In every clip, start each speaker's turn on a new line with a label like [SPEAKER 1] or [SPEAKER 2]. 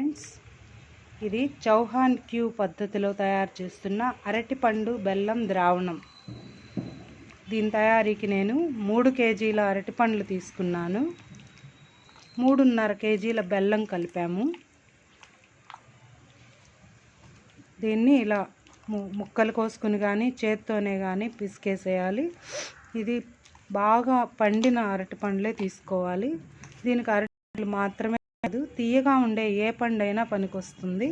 [SPEAKER 1] Friends, ఇది Chauhan queue పద్ధతిలో తయారు చేస్తున్న అరటిపండు బెల్లం ద్రావణం. దీని తయారీకి నేను 3 కేజీల అరటిపండ్లు తీసుకున్నాను. 3.5 కేజీల బెల్లం కలిపాము. దీన్ని ఇలా ముక్కలు కోసుకుని కానీ చేత్తోనే కానీ పిసికేసేయాలి. ఇది బాగా పండిన అరటిపండ్లే తీసుకోవాలి. దీనికి అరటిపండ్లు మాత్రమే కాదు, తీయగా ఉండే ఏ పండైనా పనికొస్తుంది.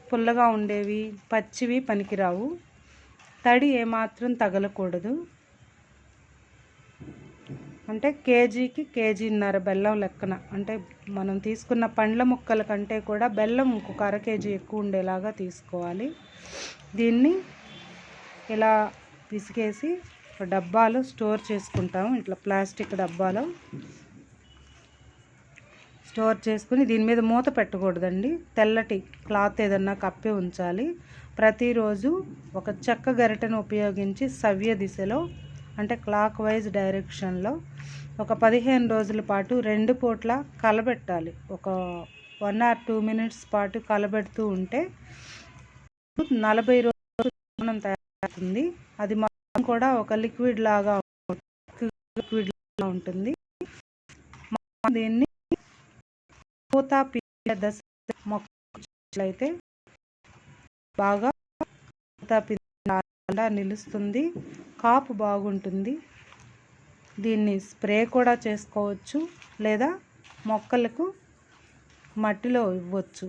[SPEAKER 1] పుల్లగా ఉండేవి, పచ్చివి పనికిరావు. తడి ఏమాత్రం తగలకూడదు. అంటే కేజీకి కేజీన్నర బెల్లం లెక్కన, అంటే మనం తీసుకున్న పండ్ల ముక్కల కంటే కూడా బెల్లం ఇంకొక 1/2 కేజీ ఎక్కువ ఉండేలాగా తీసుకోవాలి. దీన్ని ఇలా పిసికేసి ఒక డబ్బాలో స్టోర్ చేసుకుంటాము. ఇట్లా ప్లాస్టిక్ డబ్బాలో స్టోర్ చేసుకుని దీని మీద మూత పెట్టకూడదండి. తెల్లటి క్లాత్ ఏదన్నా కప్పి ఉంచాలి. ప్రతిరోజు ఒక చెక్క గరిటెను ఉపయోగించి సవ్య దిశలో, అంటే క్లాక్ వైజ్ డైరెక్షన్లో ఒక 15 రోజుల పాటు 2 పూట్ల కలబెట్టాలి. ఒక 1 or 2 minutes పాటు కలబెడుతూ ఉంటే 40 రోజులు తయారవుతుంది. అది మొత్తం కూడా ఒక లిక్విడ్ లాగా ఉంటుంది. దీన్ని పూత పిండి దశ మొక్కలైతే బాగా పూత పిండి నిలుస్తుంది, కాపు బాగుంటుంది. దీన్ని స్ప్రే కూడా చేసుకోవచ్చు, లేదా మొక్కలకు మట్టిలో ఇవ్వచ్చు.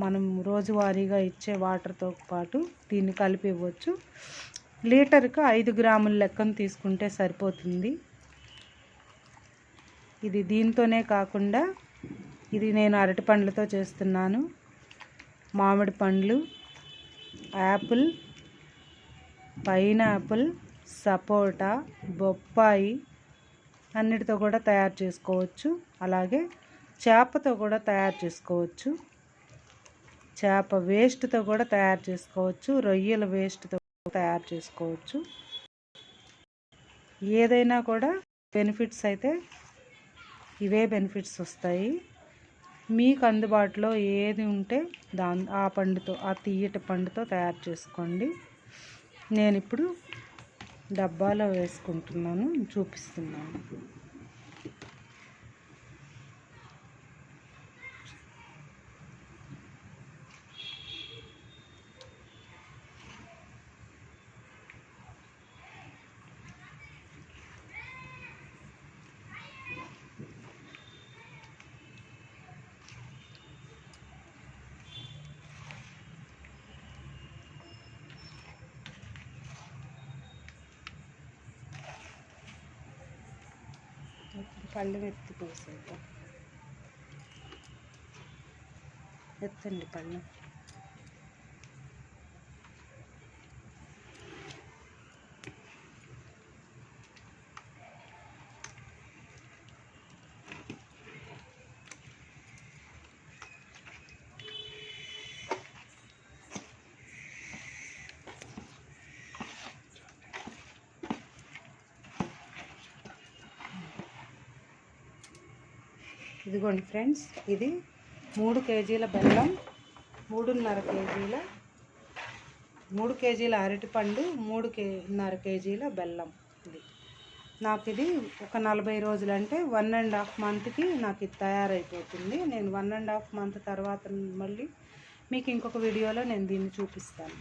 [SPEAKER 1] మనం రోజువారీగా ఇచ్చే వాటర్తో పాటు దీన్ని కలిపి ఇవ్వచ్చు. లీటర్కు 5 గ్రాముల లెక్కను తీసుకుంటే సరిపోతుంది. ఇది దీంతోనే కాకుండా ఇది నేను అరటి పండ్లతో చేస్తున్నాను. మామిడి పండ్లు, యాపిల్, పైనాపిల్, సపోటా, బొప్పాయి అన్నిటితో కూడా తయారు చేసుకోవచ్చు. అలాగే చేపతో కూడా తయారు చేసుకోవచ్చు. చేప వేస్ట్తో కూడా తయారు చేసుకోవచ్చు. రొయ్యల వేస్ట్తో తయారు చేసుకోవచ్చు. ఏదైనా కూడా బెనిఫిట్స్ అయితే ఇవే బెనిఫిట్స్ వస్తాయి. మీకు అందుబాటులో ఏది ఉంటే ఆ పండుతో, ఆ తీయటి పండుతో తయారు చేసుకోండి. నేను ఇప్పుడు డబ్బాలో వేసుకుంటున్నాను, చూపిస్తున్నాను. పళ్ళు ఎత్తి పోసేద్దాం. ఎత్తండి పళ్ళు. ఇదిగోండి ఫ్రెండ్స్, ఇది 3 కేజీల బెల్లం, 3 కేజీల అరటిపండు, 3.5 కేజీల బెల్లం. నాకు ఇది ఒక 40 రోజులు, అంటే 1.5 మంత్కి నాకు ఇది తయారైపోతుంది. నేను 1.5 మంత్ తర్వాత మళ్ళీ మీకు ఇంకొక వీడియోలో నేను దీన్ని చూపిస్తాను.